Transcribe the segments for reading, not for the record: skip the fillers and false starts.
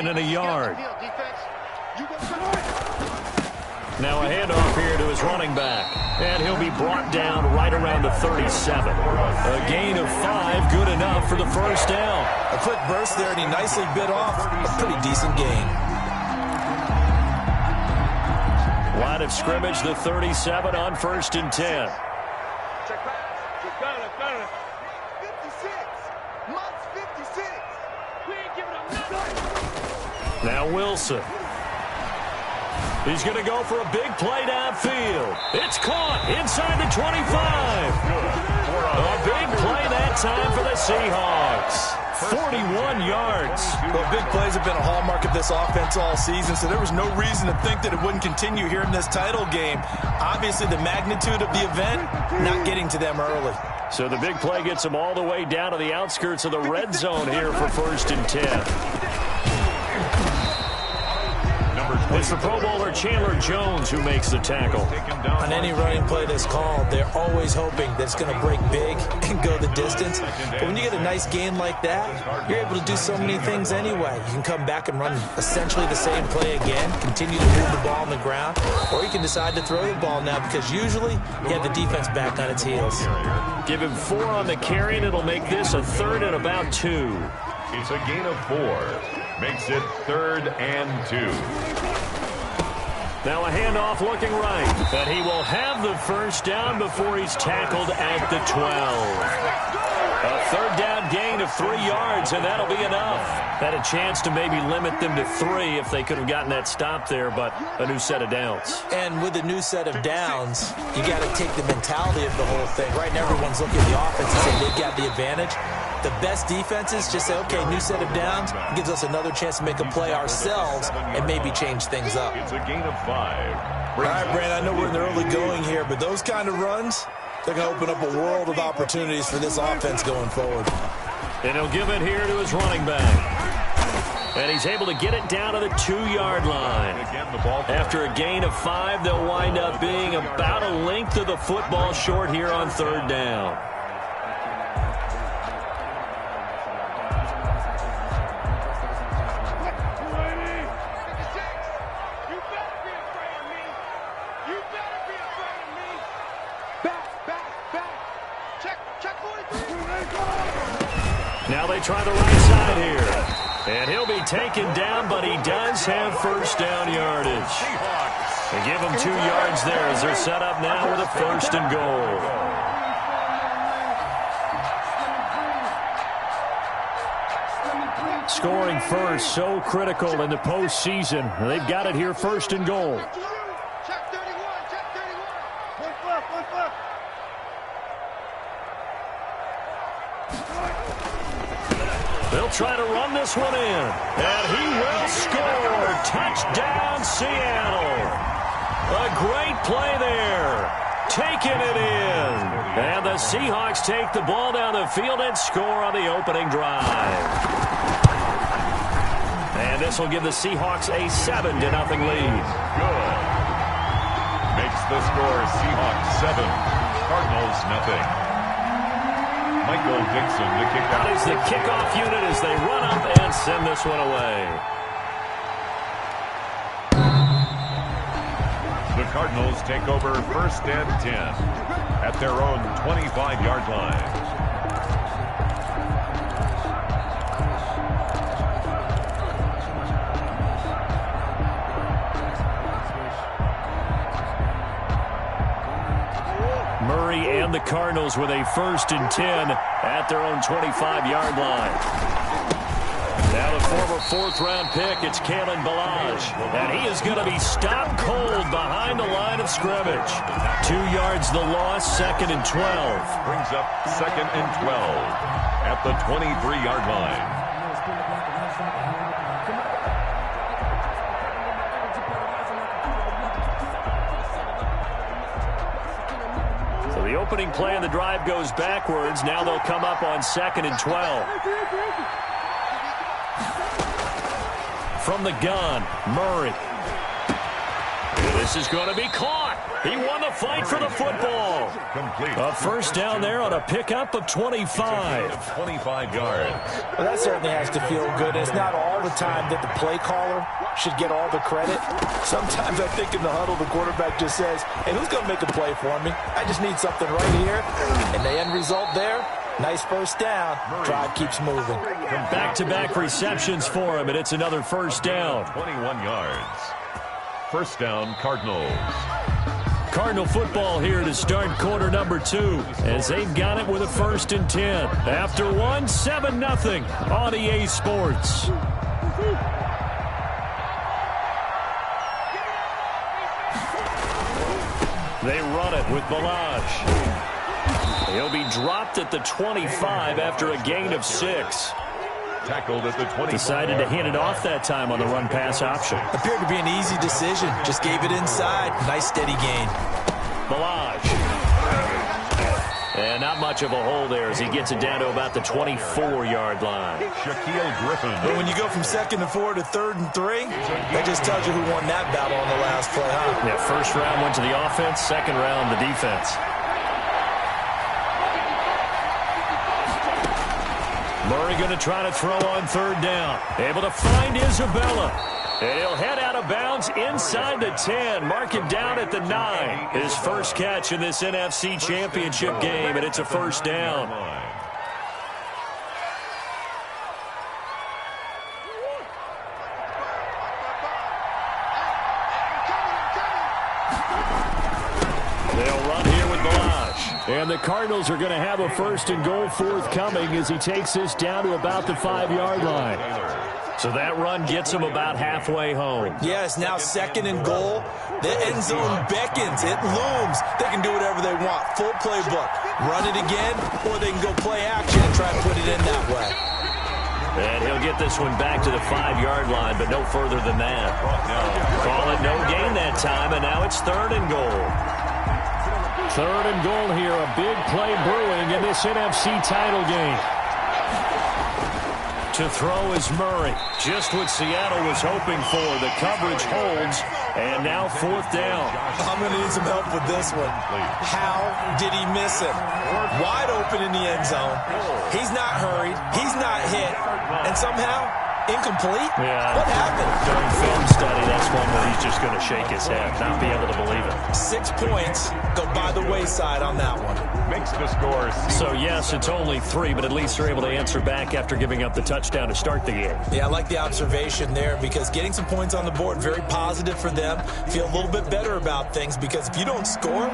and a yard. Now a handoff here to his running back. And he'll be brought down right around the 37. A gain of 5, good enough for the first down. A quick burst there, and he nicely bit off a pretty decent gain. Line of scrimmage, the 37 on 1st and 10. Now Wilson. He's going to go for a big play downfield. It's caught inside the 25. A big play that time for the Seahawks. 41 yards. Well, big plays have been a hallmark of this offense all season, so there was no reason to think that it wouldn't continue here in this title game. Obviously, the magnitude of the event, not getting to them early. So the big play gets them all the way down to the outskirts of the red zone here for 1st and 10. It's the Pro Bowler Chandler Jones who makes the tackle. On any running play that's called, they're always hoping that it's going to break big and go the distance. But when you get a nice gain like that, you're able to do so many things anyway. You can come back and run essentially the same play again, continue to move the ball on the ground, or you can decide to throw the ball now because usually you have the defense back on its heels. Give him 4 on the carry, and it'll make this a 3rd and about 2. It's a gain of 4. Makes it 3rd and 2. Now a handoff looking right. And he will have the first down before he's tackled at the 12. A 3rd down gain of 3 yards, and that'll be enough. Had a chance to maybe limit them to 3 if they could have gotten that stop there, but a new set of downs. And with a new set of downs, you got to take the mentality of the whole thing. Right now, everyone's looking at the offense and saying they've got the advantage. The best defenses just say, okay, new set of downs, gives us another chance to make a play ourselves and maybe change things up. It's a gain of 5. All right, Brand, I know we're in the early going here, but those kind of runs, they're going to open up a world of opportunities for this offense going forward. And he'll give it here to his running back. And he's able to get it down to the 2-yard line. After a gain of 5, they'll wind up being about a length of the football short here on 3rd down. Now they try the right side here. And he'll be taken down, but he does have first down yardage. They give him 2 yards there as they're set up now with a 1st and goal. Scoring first, so critical in the postseason. They've got it here, 1st and goal. They'll try to run this one in. And he will score. Touchdown, Seattle. A great play there. Taking it in. And the Seahawks take the ball down the field and score on the opening drive. And this will give the Seahawks a 7-0 lead. Good. Makes the score Seahawks 7, Cardinals nothing. Michael Dixon to kick out. That is the kickoff unit as they run up and send this one away. The Cardinals take over 1st and 10 at their own 25-yard line. Murray and the Cardinals with a 1st and 10 at their own 25-yard line. Now the former 4th-round pick, it's Kalen Ballage. And he is going to be stopped cold behind the line of scrimmage. 2 yards the loss, 2nd and 12. Brings up 2nd and 12 at the 23-yard line. The opening play of the drive goes backwards. Now they'll come up on 2nd and 12. From the gun, Murray. This is going to be caught. He won the fight for the football. Complete. A first down there on a pickup of 25. 25 yards. Well, that certainly has to feel good. It's not all the time that the play caller should get all the credit. Sometimes I think in the huddle, the quarterback just says, hey, who's going to make a play for me? I just need something right here. And the end result there, nice first down. Drive keeps moving. Back-to-back receptions for him, and it's another first down. 21 yards. First down, Cardinals. Cardinal football here to start quarter number 2 as they've got it with a 1st and 10. After 1, 7-0 on EA Sports. They run it with Balaj. He'll be dropped at the 25 after a gain of 6. Tackled at the 20. Decided to hand it off that time on the run-pass option. Appeared to be an easy decision. Just gave it inside. Nice steady gain. Balaj. And not much of a hole there as he gets it down to about the 24-yard line. Shaquille Griffin. But when you go from 2nd and 4 to 3rd and 3, that just tells you who won that battle on the last play, huh? Yeah, first round went to the offense, second round the defense. Murray going to try to throw on 3rd down. Able to find Isabella. And he'll head out of bounds inside the 10. Mark him down at the 9. His first catch in this NFC Championship game, and it's a first down. They'll run here with Balaj. And the Cardinals are going to have a 1st and goal forthcoming as he takes this down to about the 5-yard line. So that run gets him about halfway home. Yeah, it's now 2nd and goal. The end zone beckons. It looms. They can do whatever they want. Full playbook. Run it again, or they can go play action and try to put it in that way. And he'll get this one back to the 5-yard line, but no further than that. Call it no gain that time, and now it's 3rd and goal. 3rd and goal here. A big play brewing in this NFC title game. To throw is Murray. Just what Seattle was hoping for. The coverage holds, and now 4th down. I'm going to need some help with this one. How did he miss it? Wide open in the end zone. He's not hurried. He's not hit. And somehow, incomplete? Yeah. What happened? During film study, that's one where he's just going to shake his head, not be able to believe it. 6 points go by the wayside on that one. Makes the score. So, yes, it's only 3, but at least they're able to answer back after giving up the touchdown to start the game. Yeah, I like the observation there because getting some points on the board, very positive for them. Feel a little bit better about things because if you don't score,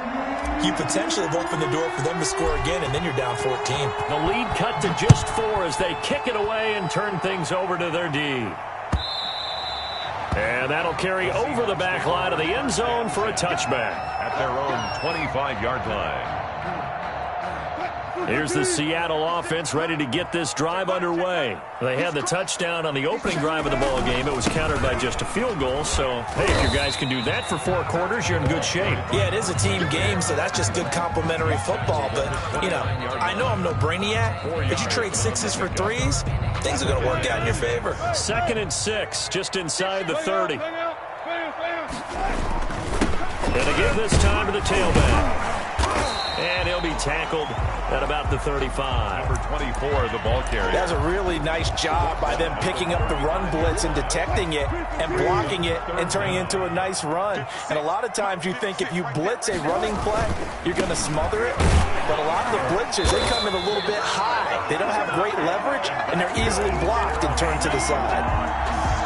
you potentially have opened the door for them to score again, and then you're down 14. The lead cut to just 4 as they kick it away and turn things over to their D. And that'll carry over the back line of the end zone for a touchback. At their own 25-yard line. Here's the Seattle offense ready to get this drive underway. They had the touchdown on the opening drive of the ball game. It was countered by just a field goal. So, hey, if your guys can do that for 4 quarters, you're in good shape. Yeah, it is a team game, so that's just good complementary football. But, you know, I know I'm no brainiac, but you trade 6s for 3s, things are going to work out in your favor. 2nd and 6, just inside the 30. And to give this time to the tailback. And he'll be tackled at about the 35. Number 24, the ball carrier. That's a really nice job by them picking up the run blitz and detecting it and blocking it and turning it into a nice run. And a lot of times you think if you blitz a running play, you're going to smother it. But a lot of the blitzers, they come in a little bit high. They don't have great leverage, and they're easily blocked and turned to the side.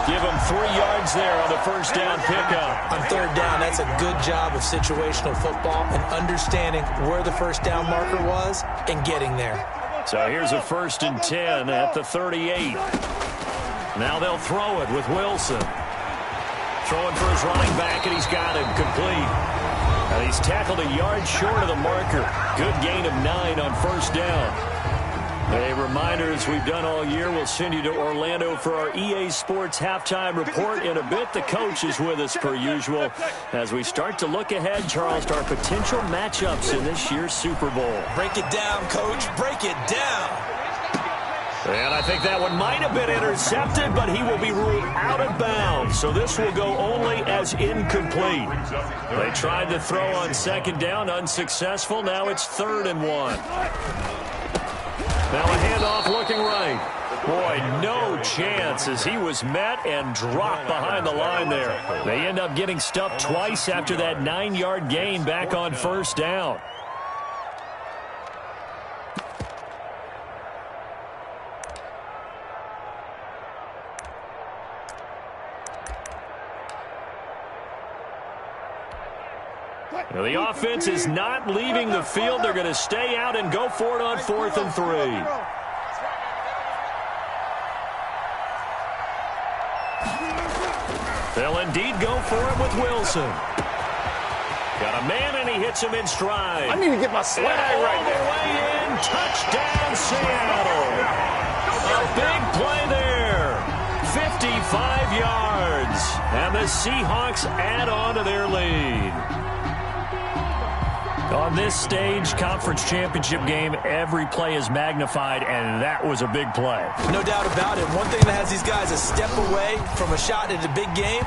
Give them 3 yards there on the first down pickup. On 3rd down, that's a good job of situational football and understanding where the first down marker was and getting there. So here's a 1st and 10 at the 38. Now they'll throw it with Wilson. Throwing for his running back, and he's got him complete. And he's tackled a yard short of the marker. Good gain of 9 on 1st down. A reminder, as we've done all year, we'll send you to Orlando for our EA Sports halftime report in a bit. The coach is with us per usual as we start to look ahead, Charles, to our potential matchups in this year's Super Bowl. Break it down, Coach. Break it down. And I think that one might have been intercepted, but he will be ruled out of bounds. So this will go only as incomplete. They tried to throw on second down, unsuccessful. Now it's 3rd and 1. Now a handoff looking right. Boy, no chance as he was met and dropped behind the line there. They end up getting stuffed twice after that 9-yard gain back on 1st down. Now the offense is not leaving the field. They're going to stay out and go for it on 4th and 3. They'll indeed go for it with Wilson. Got a man, and he hits him in stride. I need to get my swag right there. Way in, touchdown Seattle. A big play there. 55 yards. And the Seahawks add on to their lead. On this stage, conference championship game, every play is magnified, and that was a big play. No doubt about it. One thing that has these guys a step away from a shot at a big game,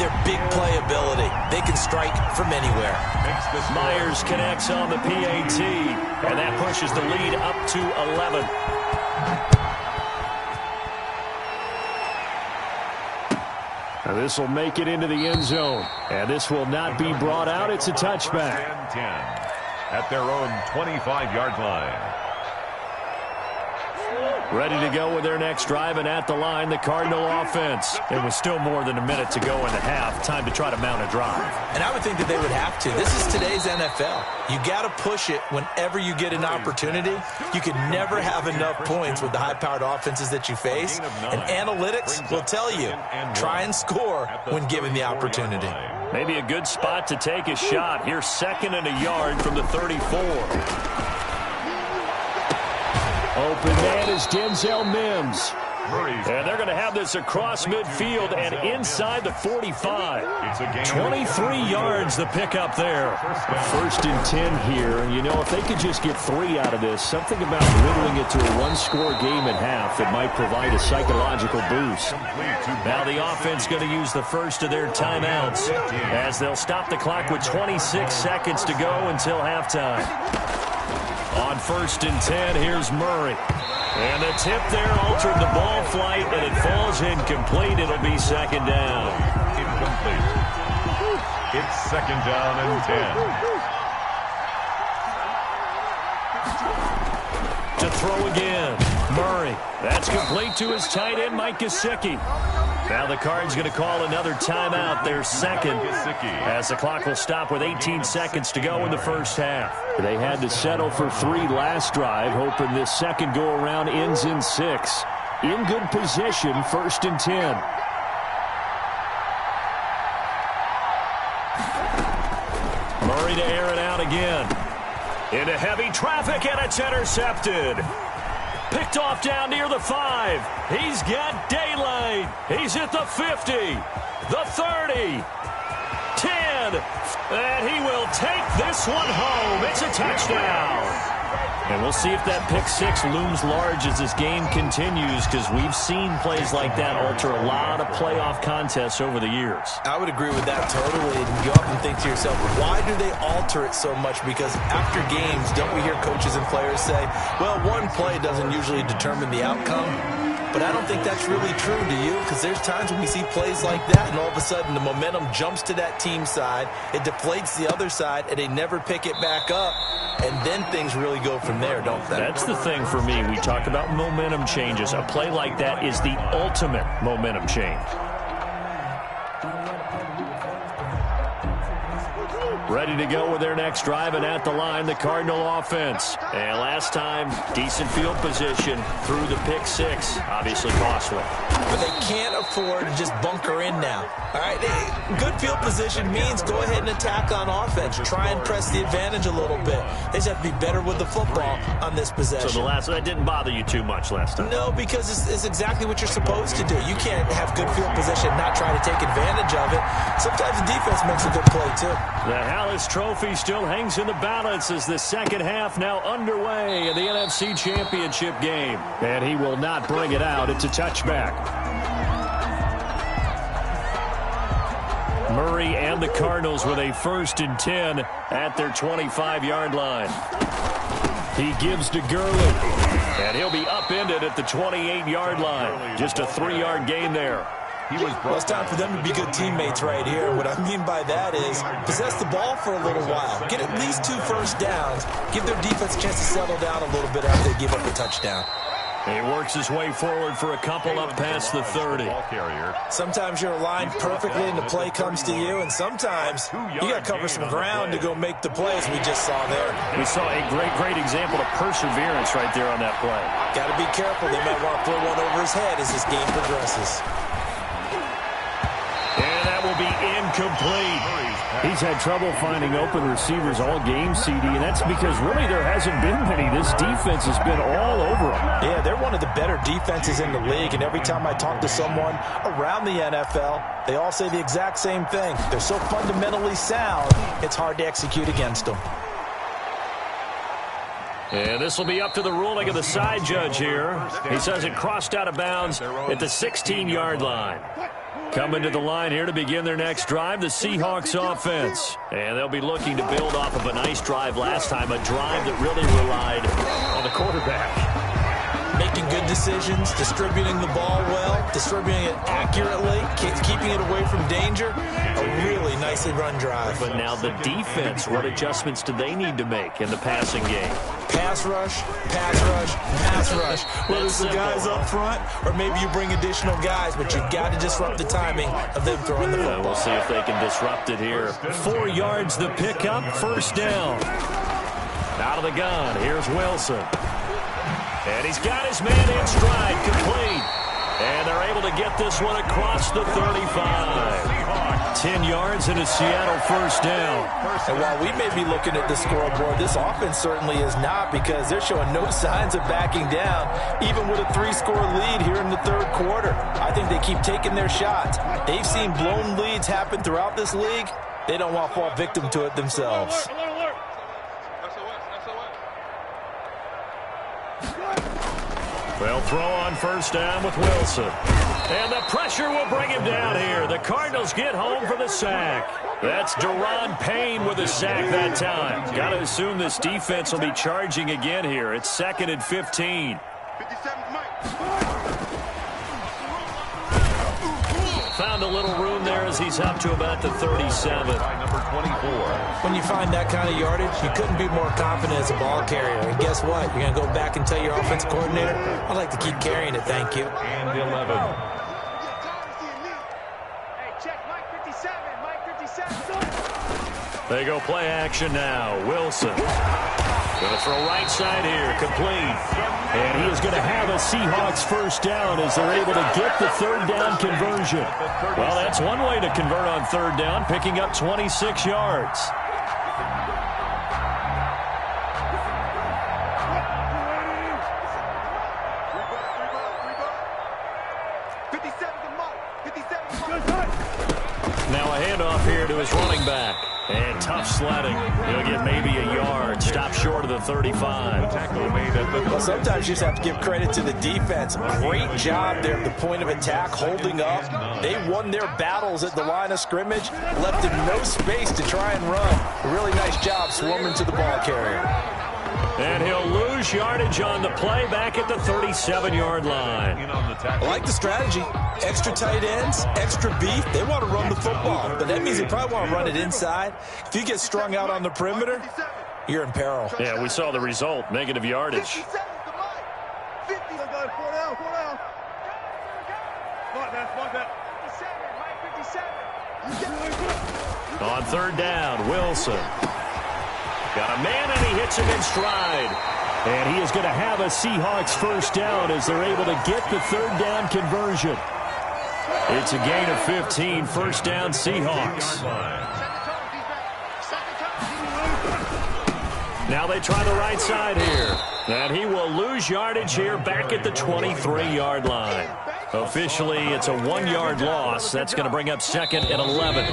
their big play ability. They can strike from anywhere. Myers connects on the PAT, and that pushes the lead up to 11. Now this will make it into the end zone, and this will not be brought out. It's a touchback. 10 at their own 25-yard line. Ready to go with their next drive, and at the line, the Cardinal offense. It was still more than a minute to go in the half. Time to try to mount a drive. And I would think that they would have to. This is today's NFL. You got to push it whenever you get an opportunity. You can never have enough points with the high-powered offenses that you face. And analytics will tell you, try and score when given the opportunity. Maybe a good spot to take a shot. Here's 2nd and a yard from the 34. Open man is Denzel Mims. And they're going to have this across midfield and inside the 45. 23 yards the pickup there. 1st and 10 here. And, you know, if they could just get 3 out of this, something about whittling it to a one-score game at half that might provide a psychological boost. Now the offense going to use the first of their timeouts as they'll stop the clock with 26 seconds to go until halftime. On 1st and 10, here's Murray. And the tip there altered the ball flight, and it falls incomplete. It'll be 2nd down. Incomplete. It's 2nd down and 10. To throw again. Murray. That's complete to his tight end, Mike Gesicki. Now the Cards going to call another timeout, their 2nd, as the clock will stop with 18 seconds to go in the first half. They had to settle for 3 last drive, hoping this second go-around ends in 6. In good position, 1st and 10. Murray to air it out again. Into heavy traffic, and it's intercepted. Picked off down near the 5. He's got daylight. He's at the 50, the 30, 10, and he will take this one home. It's a touchdown. And we'll see if that pick 6 looms large as this game continues, because we've seen plays like that alter a lot of playoff contests over the years. I would agree with that totally. And you often think to yourself, why do they alter it so much? Because after games, don't we hear coaches and players say, well, one play doesn't usually determine the outcome? But I don't think that's really true, do you? Because there's times when we see plays like that, and all of a sudden the momentum jumps to that team side, it deflates the other side, and they never pick it back up. And then things really go from there, don't they? That's the thing for me. We talk about momentum changes. A play like that is the ultimate momentum change. Ready to go with their next drive, and at the line, the Cardinal offense. And last time, decent field position through the pick 6. Obviously costly. But they can't afford to just bunker in now. All right, good field position means go ahead and attack on offense. Try and press the advantage a little bit. They just have to be better with the football on this possession. So that didn't bother you too much last time? No, because it's exactly what you're supposed to do. You can't have good field position and not try to take advantage of it. Sometimes the defense makes a good play, too. The Hallis Trophy still hangs in the balance as the second half now underway in the NFC Championship game. And he will not bring it out. It's a touchback. Murray and the Cardinals with a 1st and 10 at their 25-yard line. He gives to Gurley. And he'll be upended at the 28-yard line. Just a 3-yard gain there. Well, it's time for them to be good teammates right here. What I mean by that is possess the ball for a little while. Get at least 2 first downs. Give their defense a chance to settle down a little bit after they give up a touchdown. He works his way forward for a couple up past the 30. Sometimes you're aligned perfectly and the play comes to you, and sometimes you got to cover some ground to go make the plays we just saw there. We saw a great example of perseverance right there on that play. Got to be careful. They might want to throw one over his head as this game progresses. And that will be incomplete. He's had trouble finding open receivers all game, CD, and that's because really there hasn't been many. This defense has been all over him. Yeah, they're one of the better defenses in the league, and every time I talk to someone around the NFL, they all say the exact same thing. They're so fundamentally sound, it's hard to execute against them. And this will be up to the ruling of the side judge here. He says it crossed out of bounds at the 16-yard line. Coming to the line here to begin their next drive, the Seahawks offense. And they'll be looking to build off of a nice drive last time, a drive that really relied on the quarterback. Making good decisions, distributing the ball well, distributing it accurately, keeping it away from danger. A really nicely run drive. But now the defense, what adjustments do they need to make in the passing game? Pass rush, pass rush, pass rush. Whether it's the guys up front or maybe you bring additional guys, but you've got to disrupt the timing of them throwing the football. We'll see if they can disrupt it here. 4 yards the pickup, 1st down. Out of the gun, here's Wilson. And he's got his man in stride, complete. And they're able to get this one across the 35. 10 yards and a Seattle 1st down. And while we may be looking at the scoreboard, this offense certainly is not, because they're showing no signs of backing down, even with a 3-score lead here in the 3rd quarter. I think they keep taking their shots. They've seen blown leads happen throughout this league. They don't want to fall victim to it themselves. They'll throw on 1st down with Wilson. And the pressure will bring him down here. The Cardinals get home for the sack. That's Deron Payne with a sack that time. Got to assume this defense will be charging again here. It's 2nd and 15. Found a little room there as he's up to about the 37. Number 24. When you find that kind of yardage, you couldn't be more confident as a ball carrier. And guess what? You're going to go back and tell your offensive coordinator, I'd like to keep carrying it, thank you. And 11. They go play action now. Wilson. Going to throw right side here. Complete. And he is going to have a Seahawks 1st down as they're able to get the 3rd down conversion. Well, that's one way to convert on 3rd down, picking up 26 yards. Now a handoff here to his running back. And tough sledding. He'll get maybe a yard. Stop short of the 35. Well, sometimes you just have to give credit to the defense. Great job there at the point of attack, holding up. They won their battles at the line of scrimmage, left him no space to try and run. A really nice job swarming to the ball carrier. And he'll lose yardage on the play back at the 37-yard line. I like the strategy. Extra tight ends, extra beef. They want to run the football, but that means they probably want to run it inside. If you get strung out on the perimeter, you're in peril. Yeah, we saw the result, negative yardage. On 3rd down, Wilson. Got a man, and he hits him in stride. And he is going to have a Seahawks 1st down as they're able to get the 3rd down conversion. It's a gain of 15, 1st down Seahawks. Now they try the right side here. And he will lose yardage here back at the 23-yard line. Officially, it's a 1-yard loss. That's going to bring up 2nd and 11.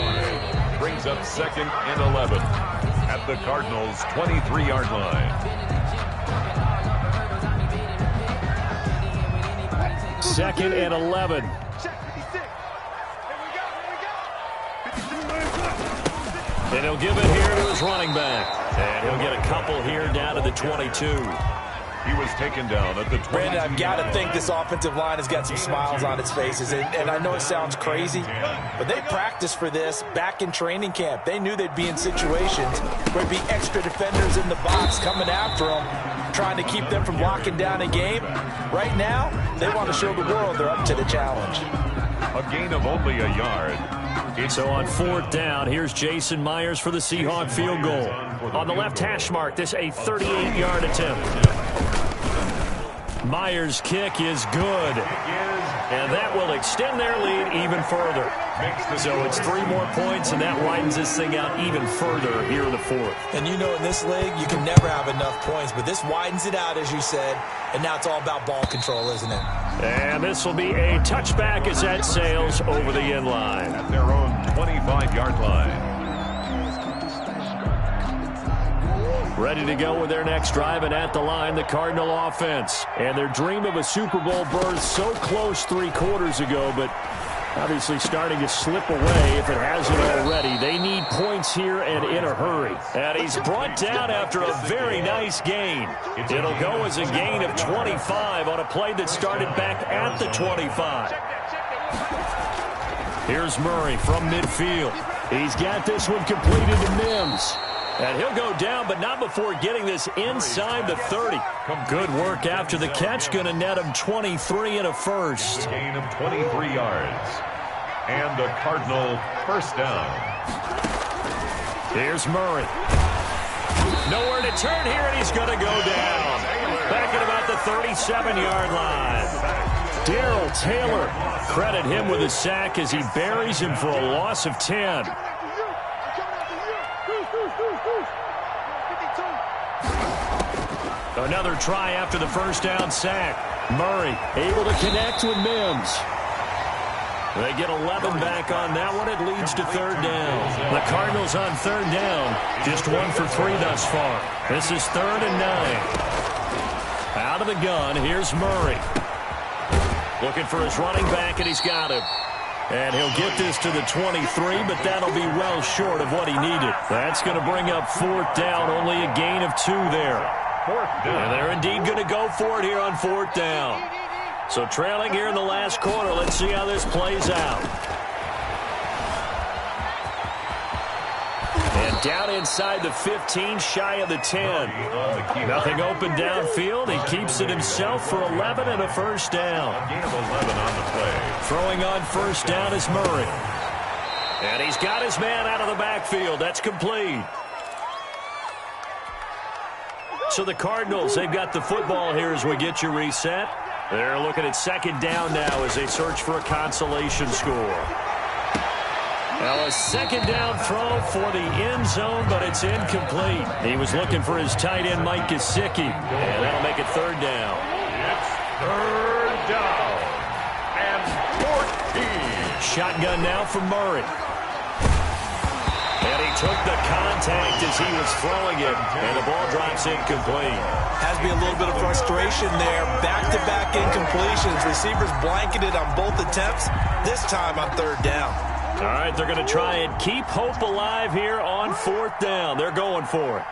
brings up 2nd and 11 at the Cardinals' 23-yard line. 2nd and 11. And he'll give it here to his running back. And he'll get a couple here down to the 22. He was taken down at the 22. Brandon, I've got to think this offensive line has got some smiles on its faces. And I know it sounds crazy, but they practiced for this back in training camp. They knew they'd be in situations where there'd be extra defenders in the box coming after them, trying to keep them from locking down a game. Right now, they want to show the world they're up to the challenge. A gain of only a yard. So on 4th down, here's Jason Myers for the Seahawk field goal. On the left hash mark, this a 38-yard attempt. Myers' kick is good. And that will extend their lead even further. So it's 3 more points, and that widens this thing out even further here in the 4th. And you know in this league, you can never have enough points, but this widens it out, as you said, and now it's all about ball control, isn't it? And this will be a touchback as that sails over the end line. At their own 25-yard line. Ready to go with their next drive, and at the line, the Cardinal offense. And their dream of a Super Bowl berth so close 3 quarters ago, but obviously starting to slip away if it hasn't already. They need points here and in a hurry. And he's brought down after a very nice gain. It'll go as a gain of 25 on a play that started back at the 25. Here's Murray from midfield. He's got this one completed to Mims. And he'll go down, but not before getting this inside the 30. Good work after the catch. Going to net him 23 and a first. Gain of 23 yards. And a Cardinal first down. Here's Murray. Nowhere to turn here, and he's going to go down. Back at about the 37-yard line. Darrell Taylor. Credit him with a sack as he buries him for a loss of 10. Another try after the first down sack. Murray able to connect with Mims. They get 11 back on that one. It leads to 3rd down. The Cardinals on 3rd down. Just 1 for 3 thus far. This is 3rd and 9. Out of the gun, here's Murray. Looking for his running back, and he's got him. And he'll get this to the 23, but that'll be well short of what he needed. That's going to bring up 4th down. Only a gain of 2 there. And they're indeed going to go for it here on 4th down. So trailing here in the last quarter. Let's see how this plays out. And down inside the 15, shy of the 10. Nothing open downfield. He keeps it himself for 11 and a first down. A gain of 11 on the play. Throwing on first down is Murray. And he's got his man out of the backfield. That's complete. So the Cardinals, they've got the football here as we get you reset. They're looking at 2nd down now as they search for a consolation score. Now a 2nd down throw for the end zone, but it's incomplete. He was looking for his tight end, Mike Gesicki, and that'll make it 3rd down. It's 3rd down and 14. Shotgun now for Murray. And he took the contact as he was throwing it, and the ball drops incomplete. Has to be a little bit of frustration there. Back-to-back incompletions. Receivers blanketed on both attempts, this time on 3rd down. All right, they're going to try and keep hope alive here on 4th down. They're going for it.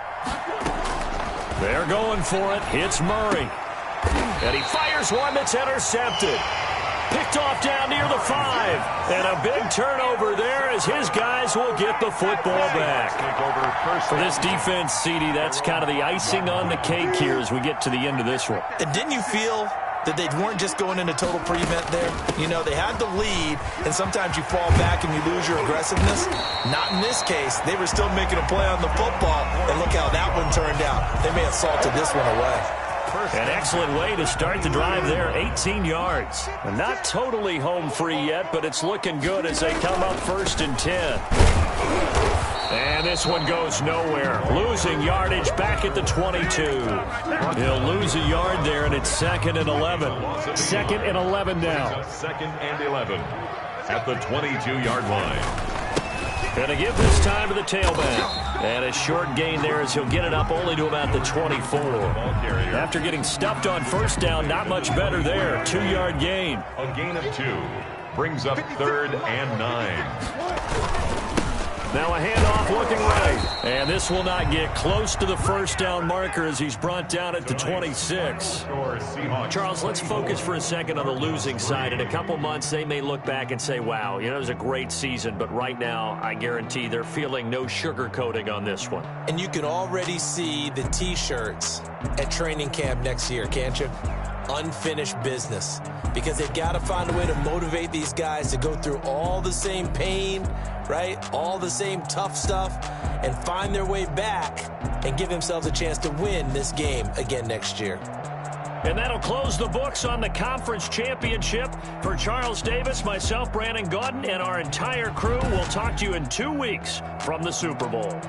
They're going for it. Hits Murray. And he fires one that's intercepted. Picked off down near the 5. And a big turnover there as his guys will get the football back. For this defense, CD, that's kind of the icing on the cake here as we get to the end of this one. And didn't you feel that they weren't just going into total prevent there? You know, they had the lead, and sometimes you fall back and you lose your aggressiveness. Not in this case. They were still making a play on the football, and look how that one turned out. They may have salted this one away. An excellent way to start the drive there, 18 yards. Not totally home free yet, but it's looking good as they come up 1st and 10. And this one goes nowhere. Losing yardage back at the 22. He'll lose a yard there, and it's 2nd and 11. 2nd and 11 now. 2nd and 11 at the 22-yard line. Going to give this time to the tailback. And a short gain there as he'll get it up only to about the 24. After getting stuffed on first down, not much better there. 2-yard gain. A gain of 2. Brings up 3rd and 9. Now a handoff looking right. And this will not get close to the first down marker as he's brought down at the 26. Charles, let's focus for a second on the losing side. In a couple months, they may look back and say, wow, it was a great season. But right now, I guarantee they're feeling no sugarcoating on this one. And you can already see the T-shirts at training camp next year, can't you? Unfinished business. Because they've got to find a way to motivate these guys to go through all the same pain, right? All the same tough stuff, and find their way back and give themselves a chance to win this game again next year. And that'll close the books on the conference championship. For Charles Davis, myself, Brandon Gaudin, and our entire crew, we'll talk to you in 2 weeks from the Super Bowl.